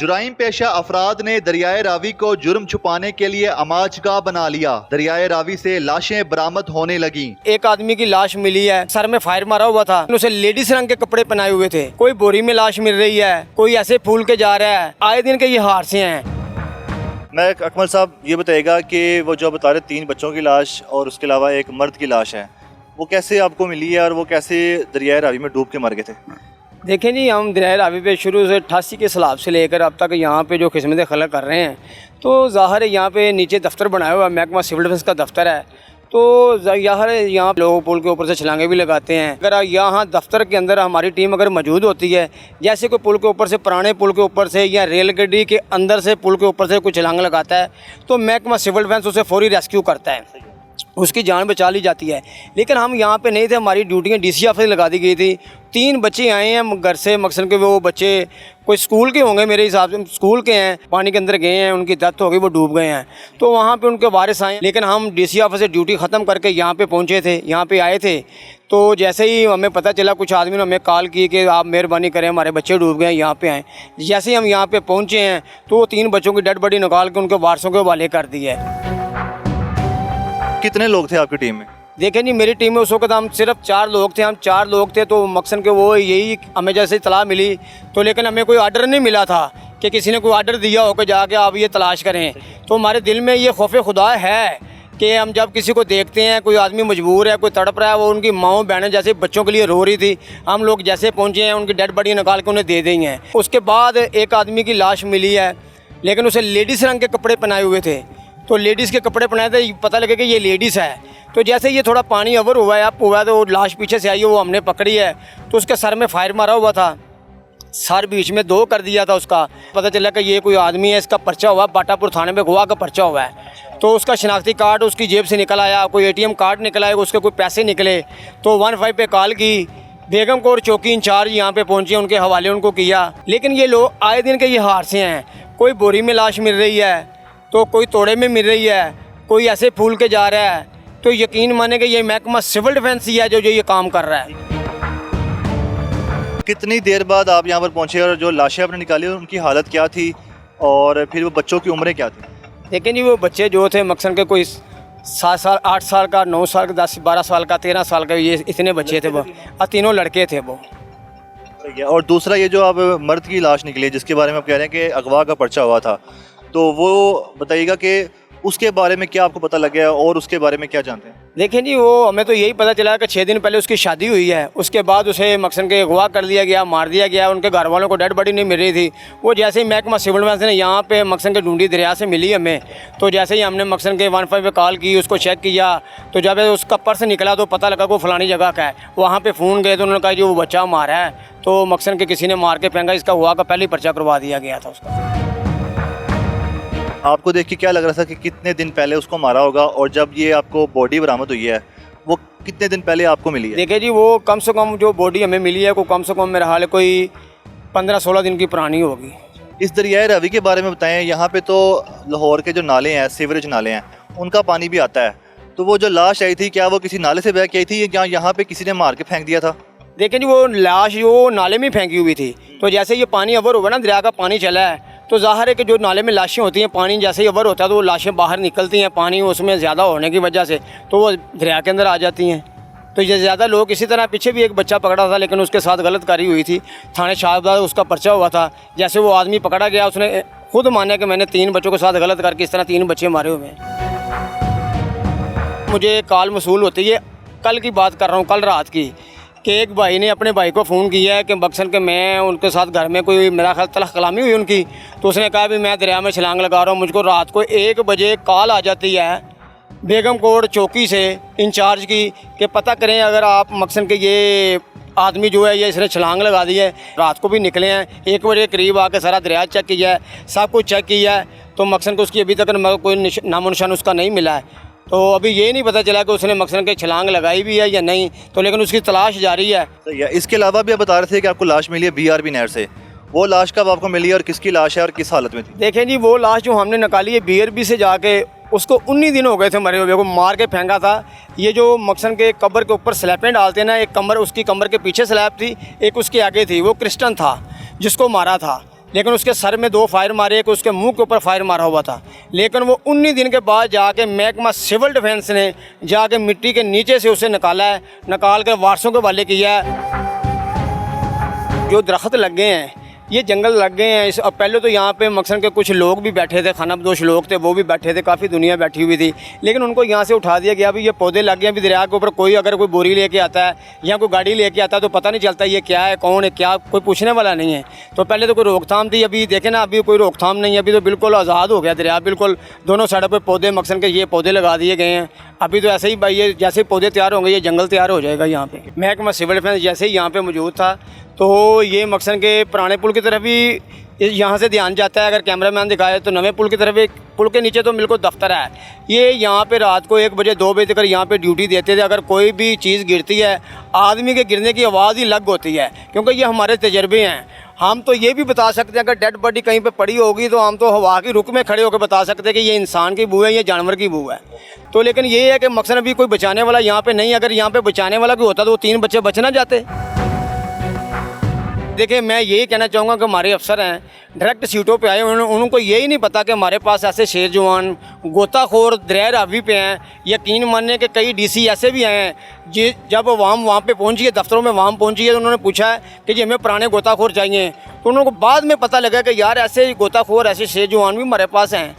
जुराइम पेशा अफराद ने दरियाए रावी को जुर्म छुपाने के लिए अमाजगाह बना लिया। दरियाए रावी से लाशें बरामद होने लगी। एक आदमी की लाश मिली है, सर में फायर मारा हुआ था, उसे लेडीज रंग के कपड़े पहनाए हुए थे। कोई बोरी में लाश मिल रही है, कोई ऐसे फूल के जा रहा है। आए दिन के ये हादसे हैं। मैं अकमल साहब ये बताएगा कि वो जो बता रहे 3 बच्चों की लाश और उसके अलावा एक मर्द की लाश है, वो कैसे आपको मिली है और वो कैसे दरियाए रावी में डूब के मर गए थे? देखें जी, हम दरियाए रावी पे शुरू से 88 के सैलाब से लेकर अब तक यहाँ पे जो खिदमत खलक कर रहे हैं, तो ज़ाहिर है यहाँ पे नीचे दफ्तर बनाया हुआ है, महकमा सिविल डिफेंस का दफ्तर है। तो यहाँ लोग पुल के ऊपर से छलांगे भी लगाते हैं। अगर यहाँ दफ्तर के अंदर हमारी टीम अगर मौजूद होती है, जैसे कोई पुल के ऊपर से, पुराने पुल के ऊपर से या रेलगाड़ी के अंदर से पुल के ऊपर से कोई छलांग लगाता है, तो महकमा सिविल डिफेंस उसे फौरी रेस्क्यू करता है, उसकी जान बचा ली जाती है। लेकिन हम यहाँ पे नहीं थे, हमारी ड्यूटियाँ डीसी ऑफिस लगा दी गई थी। 3 बच्चे आए हैं घर से, मकसद के वो बच्चे कोई स्कूल के होंगे, मेरे हिसाब से स्कूल के हैं, पानी के अंदर गए हैं, उनकी डेथ हो गई, वो डूब गए हैं। तो वहाँ पे उनके वारिस आए, लेकिन हम डीसी ऑफिस से ड्यूटी ख़त्म करके यहाँ पे पहुँचे थे, यहाँ पे आए थे। तो जैसे ही हमें पता चला, कुछ आदमी ने हमें कॉल की कि आप मेहरबानी करें, हमारे बच्चे डूब गए हैं, यहाँ पे आएँ। जैसे ही हम यहाँ पे पहुँचे हैं तो वो 3 बच्चों की डेड बॉडी निकाल के उनके वारसों के हवाले कर दी है। कितने लोग थे आपकी टीम में? देखें जी, मेरी टीम में उस वक्त हम सिर्फ 4 लोग थे। हम 4 लोग थे, तो मकसद के वो यही हमें जैसे इतला मिली, तो लेकिन हमें कोई आर्डर नहीं मिला था कि किसी ने कोई आर्डर दिया हो कि जाके आप ये तलाश करें। तो हमारे दिल में ये खौफ खुदा है कि हम जब किसी को देखते हैं, कोई आदमी मजबूर है, कोई तड़प रहा है, वो उनकी माँओं बहनें जैसे बच्चों के लिए रो रही थी, हम लोग जैसे पहुँचे हैं उनकी डेड बॉडी निकाल के उन्हें दे दी हैं। उसके बाद एक आदमी की लाश मिली है, लेकिन उसे लेडीज़ रंग के कपड़े पहनाए हुए थे। तो लेडीज़ के कपड़े पहनाए थे, पता लगे कि ये लेडीज़ है। तो जैसे ये थोड़ा पानी अवर हुआ है, अप हुआ है, तो वो लाश पीछे से आई है, वो हमने पकड़ी है। तो उसके सर में फायर मारा हुआ था, सर बीच में 2 कर दिया था उसका। पता चला कि ये कोई आदमी है, इसका पर्चा हुआ, बाटापुर थाने में गोवा का पर्चा हुआ है। तो उसका शनाख्ती कार्ड उसकी जेब से निकल आया, कोई ATM कार्ड निकल आया, उसके कोई पैसे निकले। तो 15 पे कॉल की, बेगम कोट चौकी इंचार्ज यहाँ पे पहुँचे, उनके हवाले उनको किया। लेकिन ये लोग आए दिन के ये हादसे हैं, कोई बोरी में लाश मिल रही है, तो कोई तोड़े में मिल रही है, कोई ऐसे फूल के जा रहा है। तो यकीन माने कि ये महकमा सिविल डिफेंस ही है जो ये काम कर रहा है। कितनी देर बाद आप यहाँ पर पहुँचे और जो लाशें आपने निकाली उनकी हालत क्या थी और फिर वो बच्चों की उम्रें क्या थी? लेकिन जी वो बच्चे जो थे मकसद के कोई 7 साल, 8 साल का, 9 साल का, 10, 12 साल का, 13 साल का, ये इतने बच्चे थे वो, और तीनों लड़के थे वो। और दूसरा ये जो आप मर्द की लाश निकली जिसके बारे में आप कह रहे हैं कि अगवा का पर्चा हुआ था, तो वो बताइएगा कि उसके बारे में क्या आपको पता लग गया और उसके बारे में क्या जानते हैं? देखें जी, वो हमें तो यही पता चला कि 6 दिन पहले उसकी शादी हुई है, उसके बाद उसे मकसद के अगवा कर दिया गया, मार दिया गया। उनके घर वालों को डेड बॉडी नहीं मिल रही थी। वो जैसे ही महकमा सिविल डिफेंस ने यहाँ पे मकसद के ढूंढी दरिया से मिली हमें, तो जैसे ही हमने मकसद के 15 पे कॉल की, उसको चेक किया, तो जब उसका पर्स निकला तो पता लगा वो फलानी जगह का है। वहाँ पर फ़ोन गए तो उन्होंने कहा जी वो बच्चा मारा है, तो मकसद के किसी ने मार के फेंका, इसका हुआ का पहले ही पर्चा करवा दिया गया था उसका। आपको देख के क्या लग रहा था कि कितने दिन पहले उसको मारा होगा, और जब ये आपको बॉडी बरामद हुई है वो कितने दिन पहले आपको मिली है? देखिए जी, वो कम से कम जो बॉडी हमें मिली है वो कम से कम मेरा हाल है कोई 15-16 दिन की पुरानी होगी। इस दरियाए रावी के बारे में बताएं। यहाँ पे तो लाहौर के जो नाले हैं, सीवरेज नाले हैं, उनका पानी भी आता है। तो वो जो लाश आई थी, क्या वो किसी नाले से बह के आई थी या यहाँ पे किसी ने मार के फेंक दिया था? देखिए जी, वो लाश वो नाले में फेंकी हुई थी। तो जैसे ये पानी अवर हुआ ना, दरिया का पानी चला है, तो ज़ाहिर है कि जो नाले में लाशें होती हैं, पानी जैसे ही अवर होता है तो वो लाशें बाहर निकलती हैं, पानी उसमें ज़्यादा होने की वजह से, तो वो दरिया के अंदर आ जाती हैं। तो ये ज़्यादा लोग, इसी तरह पीछे भी एक बच्चा पकड़ा था, लेकिन उसके साथ गलतकारी हुई थी, थाने शाहबाद उसका पर्चा हुआ था। जैसे वो आदमी पकड़ा गया, उसने खुद माना कि मैंने 3 बच्चों के साथ गलत करके इस तरह 3 बच्चे मारे हुए हैं। मुझे कॉल मसूल होती है, कल की बात कर रहा हूँ, कल रात की, कि एक भाई ने अपने भाई को फ़ोन किया है कि बक्सन के मैं उनके साथ घर में कोई मेरा ख्याल तलख कलामी हुई उनकी। तो उसने कहा भी मैं दरिया में छलांग लगा रहा हूँ। मुझको रात को 1 बजे कॉल आ जाती है बेगम कोट चौकी से इंचार्ज की कि पता करें अगर आप मकसद के ये आदमी जो है ये इसने छलांग लगा दी है। रात को भी निकले हैं, 1 बजे करीब आके सारा दरिया चेक किया है, सब कुछ चेक किया है, तो मकसद को उसकी अभी तक कोई नामो निशान उसका नहीं मिला है। तो अभी ये नहीं पता चला कि उसने मकसद के छलांग लगाई भी है या नहीं, तो लेकिन उसकी तलाश जारी है। इसके अलावा भी आप बता रहे थे कि आपको लाश मिली है BRB नहर से, वो लाश कब आपको मिली है और किसकी लाश है और किस हालत में थी? देखें जी, वो लाश जो हमने निकाली है BRB से जाके, उसको 19 दिन हो गए थे मरे हुए को, मार के फेंका था। ये जो मकसद के कब्र के ऊपर स्लैपें डालते हैं ना, एक कमर उसकी कमर के पीछे स्लैब थी, एक उसके आगे थी, वो क्रिश्चियन था जिसको मारा था। लेकिन उसके सर में 2 फायर मारे, एक उसके मुंह के ऊपर फायर मारा हुआ था। लेकिन वो 19 दिन के बाद जाके महकमा सिविल डिफेंस ने जाके मिट्टी के नीचे से उसे निकाला है, निकाल कर वारसों के हवाले किया है। जो दरख्त लग गए हैं, ये जंगल लग गए हैं। अब पहले तो यहाँ पे मकसन के कुछ लोग भी बैठे थे, खानाबदोश लोग थे, वो भी बैठे थे, काफ़ी दुनिया बैठी हुई थी, लेकिन उनको यहाँ से उठा दिया गया। अभी ये पौधे लग गए, अभी दरिया के ऊपर कोई अगर कोई बोरी लेके आता है या कोई गाड़ी लेके आता है तो पता नहीं चलता ये क्या है, कौन है, क्या, कोई पूछने वाला नहीं है। तो पहले तो कोई रोकथाम थी, अभी देखें ना, अभी कोई रोकथाम नहीं है, अभी तो बिल्कुल आज़ाद हो गया दरिया, बिल्कुल दोनों साइडों पर पौधे मकसन के ये पौधे लगा दिए गए हैं। अभी तो ऐसे ही भाई ये जैसे पौधे तैयार होंगे ये जंगल तैयार हो जाएगा। यहाँ पे महकमा सिविल डिफेंस जैसे ही यहाँ पे मौजूद था तो ये मकसन के पुराने पुल की तरफ भी यहाँ से ध्यान जाता है। अगर कैमरामैन दिखाए तो नवे पुल की तरफ, एक पुल के नीचे तो बिल्कुल दफ्तर है। ये यहाँ पे रात को 1 बजे 2 बजे तक यहाँ पे ड्यूटी देते थे। अगर कोई भी चीज़ गिरती है, आदमी के गिरने की आवाज़ ही अलग होती है, क्योंकि ये हमारे तजर्बे हैं। हम तो ये भी बता सकते हैं अगर डेड बॉडी कहीं पे पड़ी होगी तो हम तो हवा की रुख में खड़े होकर बता सकते हैं कि ये इंसान की बू है, ये जानवर की बू है। तो लेकिन ये है कि मकसद अभी कोई बचाने वाला यहाँ पे नहीं। अगर यहाँ पे बचाने वाला कोई होता तो वो 3 बच्चे बच ना जाते। देखिए, मैं यही कहना चाहूँगा कि हमारे अफसर हैं डायरेक्ट सीटों पे आए, उनको यही नहीं पता कि हमारे पास ऐसे शेर जवान गोताखोर दरिया रावी पे हैं। यकीन मानने के कई डीसी ऐसे भी आए हैं जी, जब अवाम वहाँ पे पहुँची है, दफ्तरों में अवाम पहुँची है तो उन्होंने पूछा है कि जी हमें पुराने गोताखोर चाहिए, तो उनको बाद में पता लगा कि यार ऐसे गोताखोर ऐसे शेर जवान भी हमारे पास हैं।